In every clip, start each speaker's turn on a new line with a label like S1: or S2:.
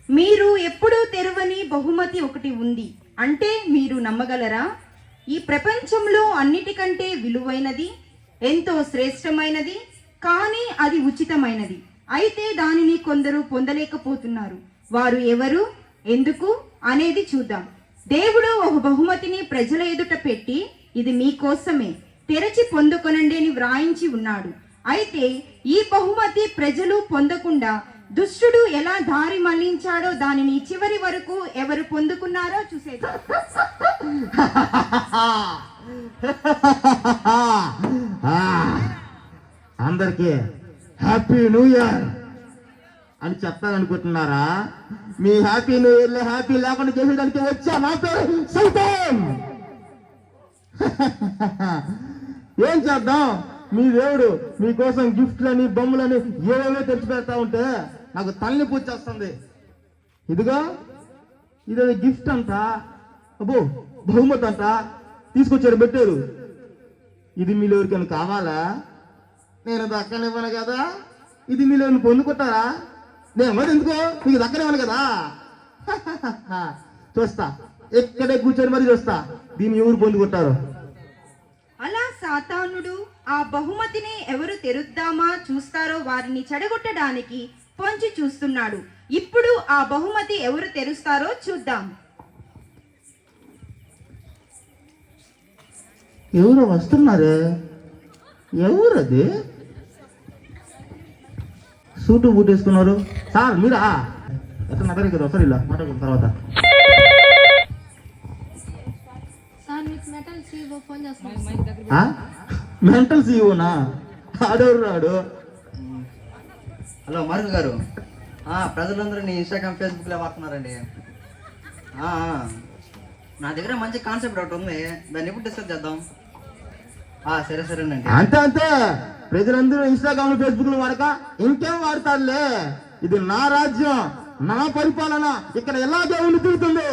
S1: మీరు ఎప్పుడూ తెరవని బహుమతి ఒకటి ఉంది అంటే మీరు నమ్మగలరా? ఈ ప్రపంచంలో అన్నిటికంటే విలువైనది, ఎంతో శ్రేష్టమైనది, కానీ అది ఉచితమైనది. అయితే దానిని కొందరు పొందలేకపోతున్నారు. వారు ఎవరు, ఎందుకు అనేది చూద్దాం. దేవుడు ఒక బహుమతిని ప్రజల ఎదుట పెట్టి, ఇది మీకోసమే, తెరచి పొందుకొనండి అని వ్రాయించి ఉన్నాడు. అయితే ఈ బహుమతి ప్రజలు పొందకుండా దుష్టుడు ఎలా దారి మళ్లించాడో దానిని చివరి వరకు ఎవరు పొందుకున్నారో చూసేది.
S2: అందరికీ హ్యాపీ న్యూ ఇయర్ అని చెప్తారనుకుంటున్నారా? మీ హ్యాపీ న్యూ ఇయర్ లో హ్యాపీ లేకుండా చేసేదానికి వచ్చా. నా పేరు సైతం. ఏం చేద్దాం, మీ దేవుడు మీకోసం గిఫ్ట్లని బొమ్మలని ఏవేవో తెచ్చి పెడతా ఉంటే నాకు తల్లి పూచేస్తుంది. ఇదిగో ఇదే గిఫ్ట్ అంట, అబ్బో బహుమతి అంట తీసుకొచ్చారు, పెట్టారు. ఇది మీలో ఎవరికైనా కావాలా? నేను దక్కనివ్వను కదా. ఇది మీలో పొందుకుంటారా? నేను మరి ఎందుకో మీకు దక్కనివ్వను కదా. చూస్తా, ఎక్కడే కూర్చొని మరి చూస్తా దీన్ని ఎవరు పొందుకుంటారు.
S1: అలా సాతానుడు ఆ బహుమతిని ఎవరు తెరుద్దామా చూస్తారో వారిని చెడగొట్టడానికి పొంచి చూస్తున్నాడు. ఇప్పుడు ఆ బహుమతి ఎవరు తెరుస్తారో చూద్దాం.
S2: ఎవరు వస్తున్నారే? ఎవరది? సూటు బూట్ వేసుకున్నారు. సార్ మీరా? ఎట్లా నగరికి కదా, ఒకసారి ఇలా మాట్లాడుకున్న తర్వాత. మెంటల్ సీఓనా? ఆడెవరు రాడు?
S3: హలో మరుగు గారు, ప్రజలందరూ నీ ఇన్స్టాగ్రామ్ ఫేస్బుక్లో వాడుతున్నారండి. నా దగ్గర మంచి కాన్సెప్ట్ ఒకటి ఉంది, దాన్ని ఎప్పుడు డిస్కస్ చేద్దాం. సరేనండి.
S2: అంతే అంతే, ప్రజలందరూ ఇన్స్టాగ్రామ్ ఫేస్బుక్ లో వాడక ఇంకేం వాడతారులే. ఇది నా రాజ్యం, నా పరిపాలన, ఇక్కడ ఎలాగే ఉండి తీరుతుంది.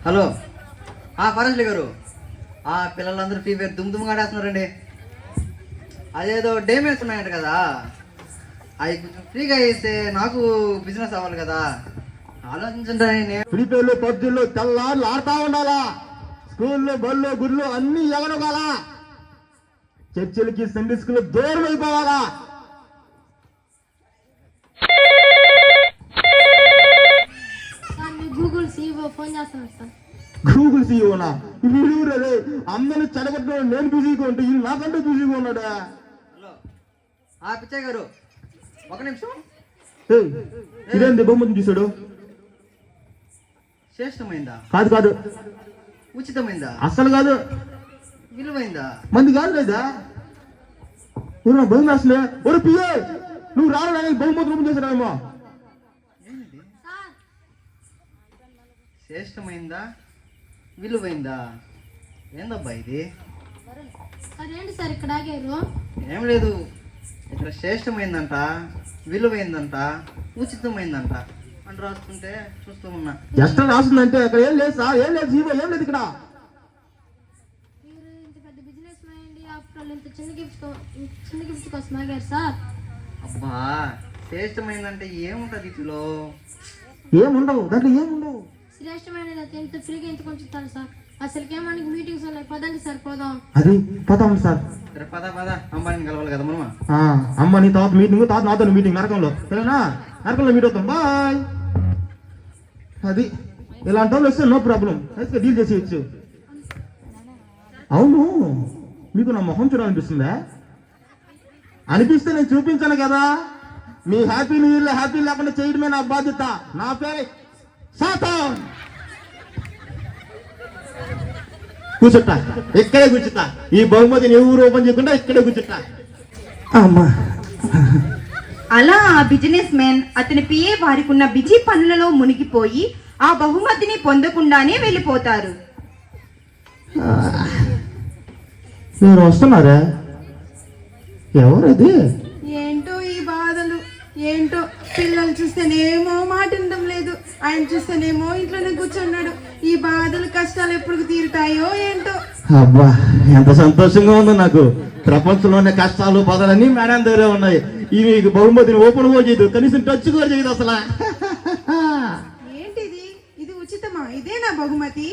S3: హలో ఫరెస్ట్లీ గారు, పిల్లలందరూ ఫ్రీ ఫైర్ దుమ్దుమ్గా ఆడేస్తున్నారండి. అదేదో డేమేజ్ ఉన్నాయంట కదా, అవి కొంచెం ఫ్రీగా ఇస్తే నాకు బిజినెస్ అవ్వాలి కదా, ఆలోచించండి.
S2: ఫ్రీ ఫైర్లు పబ్జీలు తెల్లారులు ఆడుతా ఉండాలా. స్కూళ్ళు బళ్ళు గుళ్ళు అన్ని ఎగరగాలా. చర్చిలకి సండే స్కూల్ దూరం అయిపోవాలా. గూగుల్ సీఓనా? వీడు రే అందరూ చెడగొట్టడం నేను బిజీగా ఉంటే వీళ్ళు నాకంటే బిజీగా ఉన్నాడా?
S3: హలో పిచ్చయ్య గారు, ఒక నిమిషం.
S2: ఇదేంటి బహుమతి చూసాడు?
S3: శ్రేష్టమైందా?
S2: కాదు కాదు.
S3: ఉచితమైందా?
S2: అస్సలు కాదు.
S3: విలువైందా?
S2: మంది కాదు లేదా? బహుమతి అసలే ఒక పిఏ నువ్వు రావడానికి బహుమతి రూపం చేశాడేమో.
S3: శ్రేష్టమైందా విలువైందా? ఏందబ్బా ఇది?
S4: అదేంటి సార్ ఇక్కడ ఆగారు?
S3: ఏం లేదు, ఇక్కడ శ్రేష్టమైందంట, విలువైందంట, ఉచితమైందంట అని రాసుకుంటే చూస్తూ ఉన్నా.
S2: జస్ట్ రాస్తుందంటే అక్కడ ఏం లేదు సార్, ఏం లేదు జీవో, ఏం లేదు ఇక్కడ.
S4: మీరు ఇంత పెద్ద బిజినెస్ మైండ్ ఆఫ్టర్ ఆల్ ఇంత చిన్న గిఫ్ట్ కోసం ఆగారు సార్.
S3: అబ్బా శ్రేష్టమైందంటే ఏముంటది వీటిలో?
S2: ఏముండవు, దాంట్లో ఏముండవు.
S4: శ్రేష్టమైనది ఎంత ఫ్రీగా ఎంత కొంచుతారు సార్. అసలుకే మనకి మీటింగ్స్ ఉన్నాయి, పదండి సార్ పోదాం.
S2: అది పదాం సార్.
S3: సరే పద అంబానీ కలవాలి కదా మనమా.
S2: అమ్మని తర్వాత మీటింగ్, తర్వాత నాతో మీటింగ్ నరకంలో, సరేనా? నరకంలో మీట్ అవుతాం, బాయ్. అది ఇలాంటి వాళ్ళు వస్తే నో ప్రాబ్లం, అయితే డీల్ చేసేయచ్చు. అవును, మీకు నా మొహం చూడాలనిపిస్తుందా? అనిపిస్తే నేను చూపించాను కదా. మీ హ్యాపీ న్యూ ఇయర్ హ్యాపీ లేకుండా చేయడమే నా బాధ్యత. నా పేరు సాతాన్. కూర్చుంటా, ఇక్కడే కూర్చుంటా. ఈ బహుమతిని ఎవరు ఓపెన్ చేయకుండా ఇక్కడే కూర్చుంటా. అమ్మా.
S1: అలా ఆ బిజినెస్ మ్యాన్ అతని పిఏ వారికున్న బిజీ పనులలో మునిగిపోయి ఆ బహుమతిని పొందకుండానే వెళ్ళిపోతారు.
S2: ఎవరు వస్తున్నారా? ఎవరది?
S5: ఏంటో ఈ బాధలు, ఏంటో పిల్లలు చూస్తేనేమో మాట ఉండడం లేదు, ఆయన చూస్తేనేమో ఇంట్లోనే కూర్చున్నాడు. ఈ బాధలు కష్టాలు ఎప్పుడు తీరుతాయో ఏంటో.
S2: అబ్బా ఎంత సంతోషంగా ఉందో నాకు. ప్రపంచంలోనే కష్టాలు బాధలన్నీ మేడం దగ్గరే ఉన్నాయి. ఇవి బహుమతిని ఓపెన్ కూడా చేయదు, కనీసం టచ్ కూడా చేయదు అసలు.
S5: ఏంటిది? ఇది ఉచితమా? ఇదే నా బహుమతి?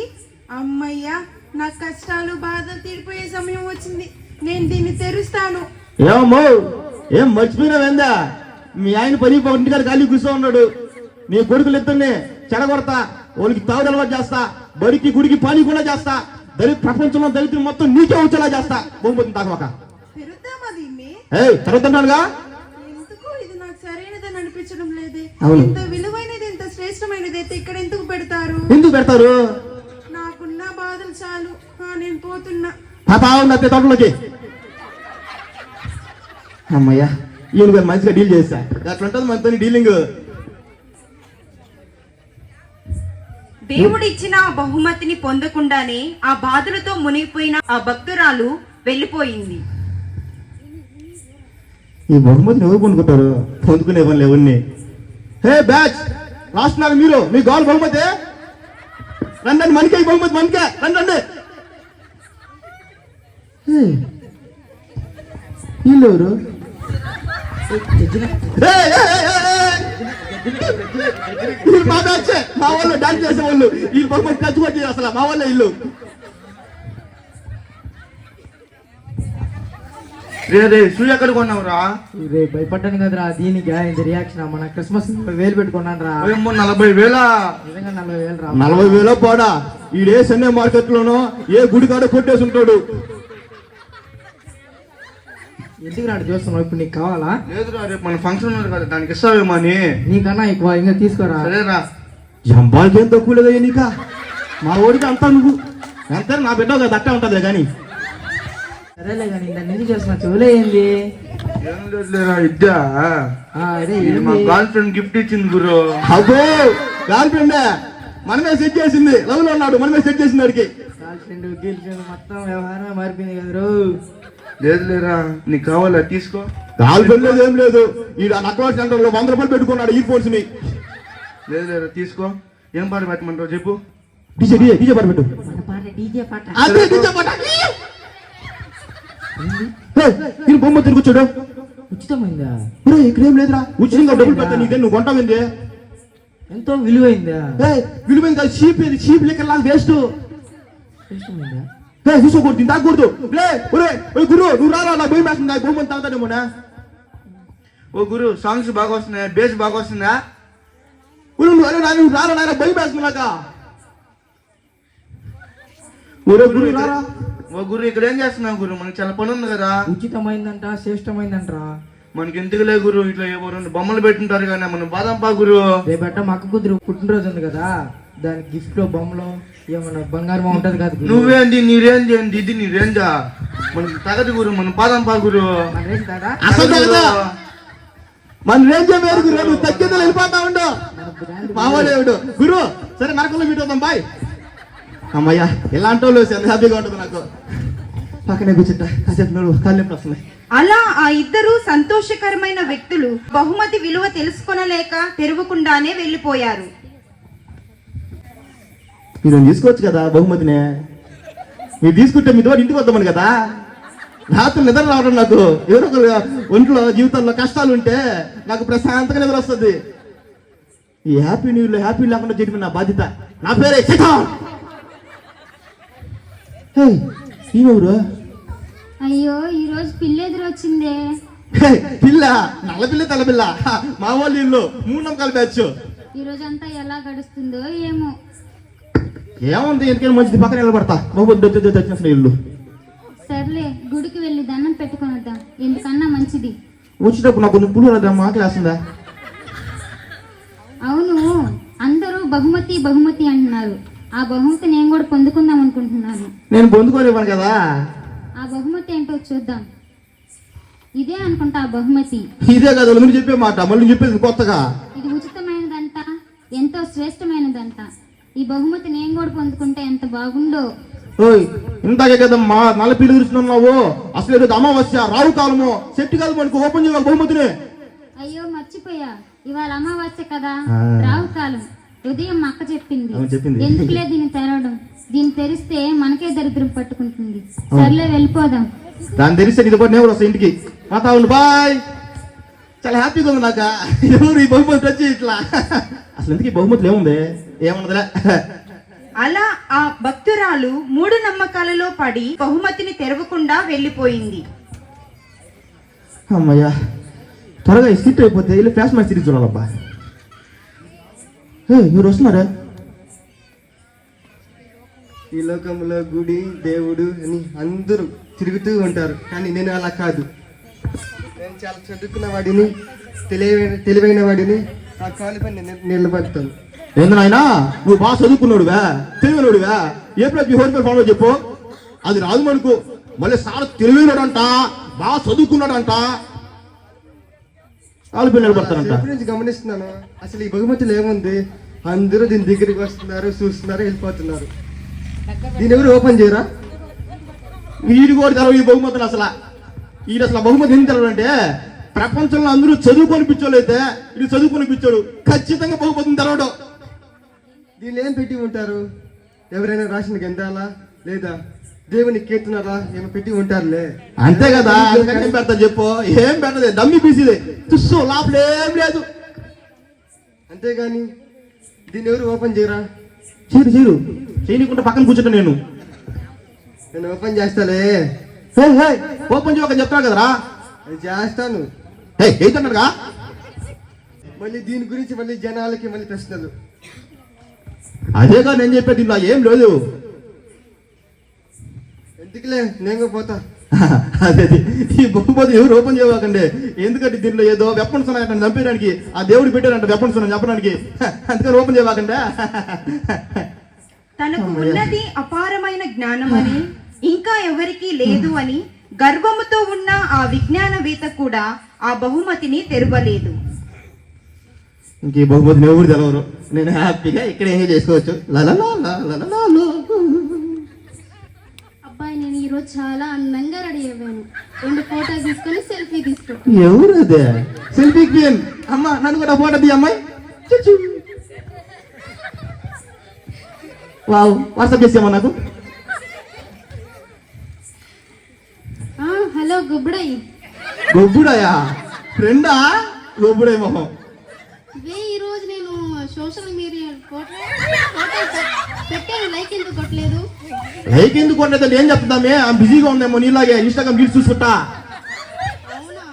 S5: అమ్మయ్యా, నా కష్టాలు బాధలు తీరిపోయే సమయం వచ్చింది. నేను దీన్ని తెరుస్తాను.
S2: ఏమో ఏం మర్చిపోయినావేందా? మీ ఆయన పని ఇంటికాడ ఖాళీ కూర్చో ఉన్నాడు. నీ కొడుకులు ఇద్దరిని చెడగొడతా, వాళ్ళకి తాగుడు అలవాటు చేస్తా, బడికి గుడికి పని కూడా చేస్తా, ప్రపంచంలో దళితులు మొత్తం నీకే వచ్చేలా చేస్తా. బహుమతిని తాకమాక.
S5: తెరుద్దామా దీన్ని?
S2: చదువుతున్నాడుగా.
S5: ఎందుకు ఇది నాకు సరైనదని అనిపించడం లేదే.
S2: అవును.
S5: ఇంత విలువైనది, ఇంత శ్రేష్టమైనది అయితే ఇక్కడ ఎందుకు పెడతారు?
S2: ఎందుకు పెడతారు?
S5: నాకున్న బాధలు చాలు. నేను పోతున్నా.
S2: తోటలోకి. అమ్మయ్యా, ఈయన గారు మంచిగా డీల్ చేస్తా. అట్లా ఉంటుంది మనతో డీలింగ్.
S1: దేవుడిచ్చిన ఆ బహుమతిని పొందకుండానే ఆ బాధలతో మునిగిపోయిన ఆ భక్తురాలు వెళ్ళిపోయింది.
S2: ఈ బహుమతిని ఎవరు పొందుకుంటారు? పొందుకునే పనులు ఎవరిని? హే బ్యాచ్, లాస్ట్ నాలుగు మీరు మీ గోల్ బహుమతి రండి. మనకే బహుమతి, మనకే రండి. వీళ్ళెవరు? మా బ్యాచ్, మా వాళ్ళు డాన్స్ చేసే వాళ్ళు. ఈ బహుమతి తెచ్చుకోవచ్చు అసలు మా వాళ్ళే ఇల్లు.
S3: సూర్య ఎక్కడ కొన్నావురా?
S6: రే భయపడ్డాను కదరా, దీనికి ఇంత రియాక్షన్. మన క్రిస్మస్ 40,000 పెట్టుకున్నాను రా.
S3: 40,000?
S6: నిజంగా 40,000 రా.
S2: 40,000 పోడా? ఈడే సన్నే మార్కెట్ లోనో ఏ గుడి కాడ కొట్టేసి ఉంటాడు.
S6: ఎందుకు నాడు చూస్తున్నావు? ఇప్పుడు నీకు కావాలా?
S3: లేదురా, రేపు మన ఫంక్షన్ ఉంది కదా, దానికి ఇస్తావేమో అని.
S6: నీకన్నా ఎక్కువ ఇంకా తీసుకోరా.
S3: సరేరా.
S2: జంబాలకి ఏం తక్కువ లేదా నీకా? మా ఓడికి అంతా నువ్వు ఎంత నా బిడ్డ కదా అట్టే ఉంటది కానీ.
S6: సరేలే కానీ దాన్ని ఎందుకు చేస్తున్నా? చెవులే ఏంది?
S3: ఏం లేదులేరా, ఇద్దా
S6: అదే
S3: మా గర్ల్ ఫ్రెండ్ గిఫ్ట్ ఇచ్చింది గురు.
S2: అబ్బో, గర్ల్ ఫ్రెండ్ మనమే సెట్ చేసింది. లవ్ లో ఉన్నాడు, మనమే సెట్ చేసింది వాడికి.
S6: గర్ల్ ఫ్రెండ్ గర్ల్ మొత్తం వ్యవహారం మారిపోయింది కదరు.
S3: లేదులేరా, నీకు కావాలా తీసుకో.
S2: గర్ల్ ఫ్రెండ్ లేదు, ఏం లేదు. ఈ నక్వా సెంటర్ లో 100 రూపాయలు పెట్టుకున్నాడు ఇయర్ ఫోన్స్ ని.
S3: లేదులేరా, తీసుకో. ఏం పాట పెట్టమంటావు చెప్పు.
S2: డీజే డీజే డీజే పాట పెట్టు.
S6: మన పాట డీజే పాట.
S2: అదే డీజే పాట. నేను బొమ్మ తిరిగి కూర్చోడు.
S6: ఉచితమైందా?
S2: ఇక్కడ ఏం లేదురా, ఉచితంగా డబ్బులు పెడతా. నీదే నువ్వు కొంటావింది.
S6: ఎంతో విలువైందా?
S2: విలువైంది కాదు, చీప్. ఇది చీప్ లెక్క లాగా వేస్ట్.
S6: ఇష్టమైందా?
S2: తీసుకోకూడదు, తాగకూడదు. గురు నువ్వు రారా, నాకు భయం వేస్తుంది. నాకు బొమ్మని తాగుతానేమోనా?
S3: ఓ గురు, సాంగ్స్ బాగా వస్తున్నాయా? బేస్ బాగా వస్తుందా?
S2: నువ్వు రారా, నాయన భయం వేస్తున్నాక. గురు రారా.
S3: ఓ గురు, ఇక్కడ ఏం చేస్తున్నావు గురు? మనకి చాలా పని ఉంది కదా.
S6: ఉచితమైందంట, శ్రేష్టమైందంటరా.
S3: మనకి ఎందుకులే గురు, ఇట్లా రెండు బొమ్మలు పెట్టింటారు కానీ మనం బాదం పా గురు.
S6: రేపట్ట మా అక్క కూతురు పుట్టినరోజు ఉంది కదా, దానికి గిఫ్ట్ లో బొమ్మలో ఏమన్నా బంగారం ఉంటది కదా.
S3: నువ్వేంది నీ రేంజ్ ఏంది? ఇది నీ రేంజా? మనకి తగదు గురు, మనం బాదం పా గురు.
S6: మన రేంజ్ కాదా?
S2: అసలు తగదా? మన రేంజ్ వేరు గురు. నువ్వు తగ్గితే వెళ్ళిపోతా ఉండు. మావాడేవుడు గురు. సరే నరకంలో మీట్ అవుతాం, బాయ్. అమ్మయ్యా, ఇలాంటి వాళ్ళు ఎంత హ్యాపీగా ఉంటుంది నాకు. పక్కనే కూర్చుంటా కాసేపు, నువ్వు కాళ్ళు వస్తున్నాయి.
S1: అలా ఆ ఇద్దరు సంతోషకరమైన వ్యక్తులు బహుమతి విలువ తెలుసుకొనలేక తెరవకుండానే వెళ్ళిపోయారు.
S2: మీరు తీసుకోవచ్చు కదా బహుమతినే. మీరు తీసుకుంటే మీ తోటి ఇంటికి వద్దామని కదా. రాత్రి నిద్ర రావడం నాకు. ఎవరో ఒకరు ఒంట్లో జీవితంలో కష్టాలు ఉంటే నాకు ప్రశాంతంగా నిద్ర వస్తుంది. ఈ హ్యాపీ న్యూ ఇయర్లో హ్యాపీ లేకుండా చేయడం నా బాధ్యత. నా పేరే శేఖర్. ఈమెవరు?
S4: అయ్యో, ఈ రోజు పిల్ల ఎదురొచ్చిందే.
S2: పిల్ల? నల్ల పిల్ల తెల్ల పిల్ల? మా వాళ్ళు ఇల్లు 3 నమ్మకాలు బ్యాచ్.
S4: ఈ రోజు అంతా ఎలా గడుస్తుందో ఏమో.
S2: ఏముంది, ఎందుకైనా మంచిది, పక్కన నిలబడతా. వచ్చిన ఇల్లు.
S4: సర్లే, గుడికి వెళ్ళి దండం పెట్టుకొని వద్దాం, ఎందుకన్నా మంచిది.
S2: వచ్చేటప్పుడు నాకు కొంచెం పులు మాటలు వేస్తుందా?
S4: అవును, అందరూ బహుమతి బహుమతి అంటున్నారు. ఆ బహుమతి నేను కూడా పొందుకుందాం అనుకుంటున్నాను.
S2: నేను పొందుకోలేవాను కదా.
S4: ఆ బహుమతి ఏంటో చూద్దాం. ఇదే అనుకుంటా ఆ బహుమతి.
S2: ఇదే కదా మీరు చెప్పే మాట, మళ్ళీ చెప్పేది కొత్తగా.
S4: ఇది ఉచితమైనదంట, ఎంతో శ్రేష్టమైనదంట. ఈ బహుమతి నేను కూడా పొందుకుంటే ఎంత బాగుండో.
S2: ఓయ్, ఇందాకే కదా మా నల్ల పీలు చూస్తున్నావు. అసలు ఏదో అమావాస్య, రావు కాలము, సెట్ కాదు మనకు. ఓపెన్ చేయాలి బహుమతిని.
S4: అయ్యో, మర్చిపోయా, ఇవాళ అమావాస్య కదా, రావు కాలం. ఉదయం మా అక్క చెప్పింది
S2: అవును, చెప్పింది.
S4: ఎందుకులే దీన్ని తెరవడం, దీన్ని తెరిస్తే మనకే దరిద్రం పట్టుకుంటుంది. సర్లే వెళ్ళిపోదాం.
S2: దాన్ని తెలిస్తే నీతో పాటు నేను కూడా వస్తాను ఇంటికి. మాతా ఉండు, బాయ్. చాలా హ్యాపీగా ఉంది నాకు. ఎవరు ఈ బహుమతి వచ్చి ఇట్లా అసలు ఎందుకు ఈ బహుమతులు ఏముంది? ఏముండదులే.
S1: అలా ఆ భక్తురాలు మూఢనమ్మకాలలో పడి బహుమతిని తెరవకుండా వెళ్ళిపోయింది.
S2: అమ్మయ్యా, త్వరగా ఈ స్కిట్ అయిపోతే వెళ్ళి ఫ్లాష్ మ్యాచ్ తిరిగి చూడాలబ్బా. మీరు వస్తున్నారా?
S7: ఈ లోకంలో గుడి దేవుడు అని అందరూ తిరుగుతూ ఉంటారు, కానీ నేను అలా కాదు. నేను చాలా చదువుకున్న వాడిని, తెలివైన వాడిని. ఆ కాలుపై నేను నిలబడతాను.
S2: ఏంది నాయనా, నువ్వు బాగా చదువుకున్నాడువా, తెలివైనడువా, ఏ ప్రతి హోటల్ ఫాలో చెప్పు. అది రాదు మనకు. మళ్ళీ సార్ తెలివైనడంట, బాగా చదువుకున్నాడంట, కాలు పిల్లలు పడతారంట.
S7: ఎప్పటి నుంచి గమనిస్తున్నాను, అసలు ఈ బహుమతులు ఏముంది? అందరూ దీని దగ్గరికి వస్తున్నారు, చూస్తున్నారు, వెళ్ళిపోతున్నారు. దీని ఎవరు ఓపెన్ చేయరా?
S2: వీడి కూడా తెలవు ఈ బహుమతులు. అసలు బహుమతి ఎందుకు తెలవాలంటే, ప్రపంచంలో అందరూ చదువుకొని పిచ్చోళ్ళు అయితే ఇది చదువుకొని పిచ్చోడు ఖచ్చితంగా బహుమతిని తెలవడం.
S7: దీనిలో ఏం పెట్టి ఉంటారు? ఎవరైనా రాసిన గ్రంథాలా లేదా దేవుని కీర్తనలా ఏమో పెట్టి ఉంటారులే.
S2: అంతే కదా, అందుకని ఏం పెడతా చెప్పు? ఏం పెట్టదే, డమ్మి పీసిదే, తుస్సు లోపల ఏం లేదు.
S7: అంతేగాని దీన్ని ఎవరు ఓపెన్ చేయరా?
S2: చేయరు చేయకుండా పక్కన కూర్చుంటా నేను.
S7: నేను ఓపెన్ చేస్తాలే.
S2: ఓపెన్ చేయక చెప్తాను కదరా.
S7: అది చేస్తాను.
S2: ఏంటన్నాడుగా?
S7: మళ్ళీ దీని గురించి మళ్ళీ జనాలకి మళ్ళీ ప్రశ్నలు.
S2: అదేగా నేను చెప్పేది, ఇలా ఏం లేదు.
S7: ఎందుకులే, నేను పోతా.
S2: అదే ఈ బహుమతి ఎవరు ఓపెన్ చేయకండి. ఎందుకంటే దీనిలో ఏదో వెపన్స్ ఉన్నాయంట చంపేయడానికి. ఆ దేవుడు పెట్టారంట వెపన్స్ ఉన్నాయని చెప్పడానికి. అందుకని ఓపెన్ చేయకండి.
S1: తనకు ఉన్నది అపారమైన జ్ఞానమని, ఇంకా ఎవరికీ లేదు అని గర్వముతో ఉన్న ఆ విజ్ఞానవేత్త కూడా ఆ బహుమతిని తెరవలేదు.
S2: ఇంక ఈ బహుమతిని ఎవరు తెలవరు. నేను హ్యాపీగా ఇక్కడ ఎంజాయ్ చేసుకోవచ్చు.
S4: అబ్బాయి, నేను ఈరోజు చాలా అందంగా రెడీ అయ్యాను. 2 ఫోటోలు తీసుకొని సెల్ఫీ తీసుకో.
S2: ఎవరు అదే సెల్ఫీ క్వీన్? అమ్మ నన్ను కూడా ఫోటో తీ అమ్మాయి. వావ్, వాట్సాప్ చేసామా నాకు?
S4: హలో గుబ్బడయ్య.
S2: గొబ్బుడయా? ఫ్రెండా? గొబ్బుడయ్య మొహం.
S4: ఈ రోజు నేను సోషల్ మీడియా ఫోటో పెట్టాను, లైక్ ఎందుకు కొట్టలేదు?
S2: లైక్ ఎందుకు కొట్టలేదంటే ఏం చెప్తామే, బిజీగా ఉందేమో నీలాగే ఇన్స్టాగ్రామ్ రీల్స్ చూసుకుంటా.
S4: అవునా,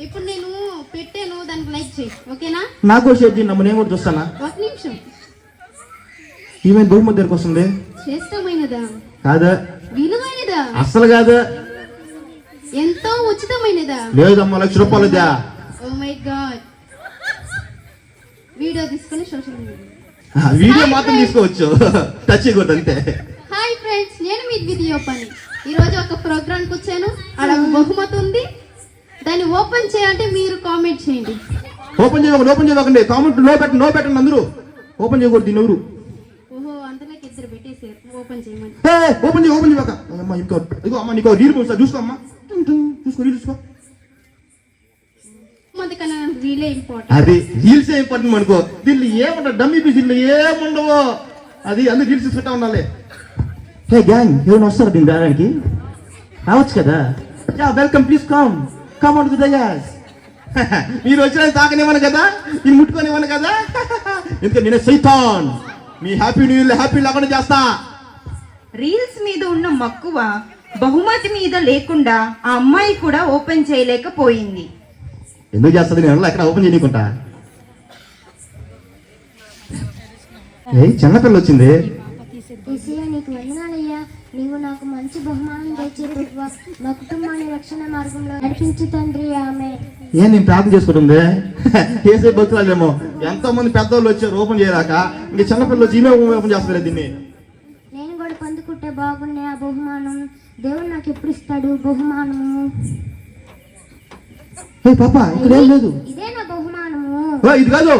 S4: ఇప్పుడు నేను పెట్టాను, దానికి లైక్ చేయి, ఓకేనా?
S2: నాకు షేర్ చేయండి, నేను కూడా చూస్తానా.
S4: 1 నిమిషం.
S2: ఈమె బహుమతి దగ్గరకు వస్తుంది.
S4: శ్రేష్టమైనదా?
S2: కాదా?
S4: విలువైనదా?
S2: అస్సలు కాదు.
S4: ఎంతో ఉచితమైనదా?
S2: లేదమ్మా, 1,00,000 రూపాయలదా.
S4: Oh my god. వీడియో తీసుకొని సోషల్ మీడియా.
S2: వీడియో మాత్రం తీసుకోవచ్చు, టచ్ చేయకూడదు అంతే.
S4: హాయ్ ఫ్రెండ్స్, నేను మీ వీడియో పని. ఈరోజు ఒక ప్రోగ్రామ్కి వచ్చాను. అక్కడ ఒక బహుమతి ఉంది, దాన్ని ఓపెన్ చేయాలంటే మీరు కామెంట్ చేయండి.
S2: ఓపెన్ చేయకండి. కామెంట్ నో పెట్టండి అందరూ. ఓపెన్ చేయకూడదు దీని ఎవరు.
S4: ఓహో, అంతలోకి 2 పెట్టేసారు. ఓపెన్ చేయమని.
S2: ఓపెన్ చేయక అమ్మా. ఇంకో ఇదిగో అమ్మా, నీకో రీల్ పంపిస్తా, చూసుకో అమ్మా. చూసుకో, రీల్ చూసుకో.
S4: మంది కన్నా రీలే ఇంపార్టెంట్.
S2: అది రీల్స్ ఇంపార్టెంట్ అనుకో. దీనిలో ఏముండవు, డమ్మీ పీసులు ఏముండవు. అది అందరూ రీల్స్ చూసుకుంటా ఉండాలి. హే గ్యాంగ్, ఎవరైనా వస్తారా దీని దానికి? రావచ్చు కదా. Welcome, please come on to the యాస్. మీరు వచ్చిన తాకనివ్వను కదా, నేను ముట్టుకొనివ్వను కదా. ఎందుకంటే నేను సైతాన్. మీ హ్యాపీ న్యూ ఇయర్ హ్యాపీ లేకుండా చేస్తా.
S1: రీల్స్ మీద ఉన్న మక్కువ బహుమతి మీద లేకుండా ఆ అమ్మాయి కూడా ఓపెన్ చేయలేకపోయింది.
S2: ఎందుకు చేస్తుంది? నేను ఎక్కడ ఓపెన్ చేయకుండా. చిన్నపిల్ల వచ్చింది.
S8: నీకు వందనాలయ్యా, నీవు నాకు మంచి బహుమానం తెచ్చేది, మా కుటుంబాన్ని రక్షణ మార్గంలో నడిపించు తండ్రి. ఆమె
S2: నేను ప్రార్థన చేసుకుంటుంది. చేసే భక్తులేమో ఎంతో మంది పెద్దవాళ్ళు వచ్చారు ఓపెన్ చేయరాక. ఇంక చిన్నపిల్లలు వచ్చి ఈమె ఓపెన్ చేస్తారు దీన్ని.
S8: నేను కూడా పొందుకుంటే బాగున్నాయి ఆ బహుమానం. దేవుడు నాకు ఎప్పుడు ఇస్తాడు బహుమానము?
S2: పాప ఇక్కడ ఏం లేదు.
S8: ఇదే నా బహుమానము.
S2: ఇది కాదు.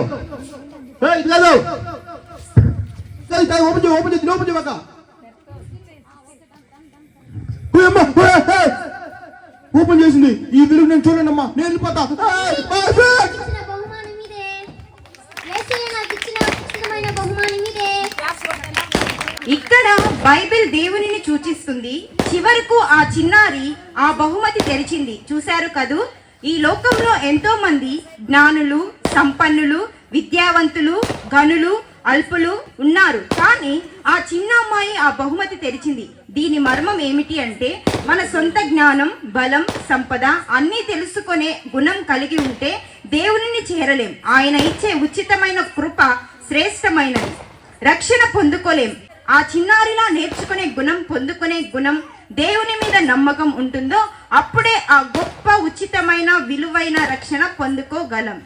S2: ఓపెన్ చేయక. ఓపెన్ చేసింది. ఈ వెలుగు నేను చూడండి అమ్మా, నేను వెళ్ళిపోతా.
S8: బహుమానం ఇదే. యేసయ్య నాకు ఇచ్చిన ఉచితమైన
S1: ఇక్కడ బైబిల్ దేవునిని సూచిస్తుంది. చివరకు ఆ చిన్నారి ఆ బహుమతి తెరిచింది. చూశారు కదూ, ఈ లోకంలో ఎంతో మంది జ్ఞానులు, సంపన్నులు, విద్యావంతులు, ఘనులు, అల్పులు ఉన్నారు. కానీ ఆ చిన్న అమ్మాయి ఆ బహుమతి తెరిచింది. దీని మర్మం ఏమిటి అంటే, మన సొంత జ్ఞానం, బలం, సంపద అన్నీ తెలుసుకునే గుణం కలిగి ఉంటే దేవునిని చేరలేం. ఆయన ఇచ్చే ఉచితమైన కృప శ్రేష్టమైనది. రక్షణ పొందుకోలేం. ఆ చిన్నారిలా నేర్చుకునే గుణం, పొందుకునే గుణం, దేవుని మీద నమ్మకం ఉంటుందో అప్పుడే ఆ గొప్ప ఉచితమైన విలువైన రక్షణ పొందుకోగలం.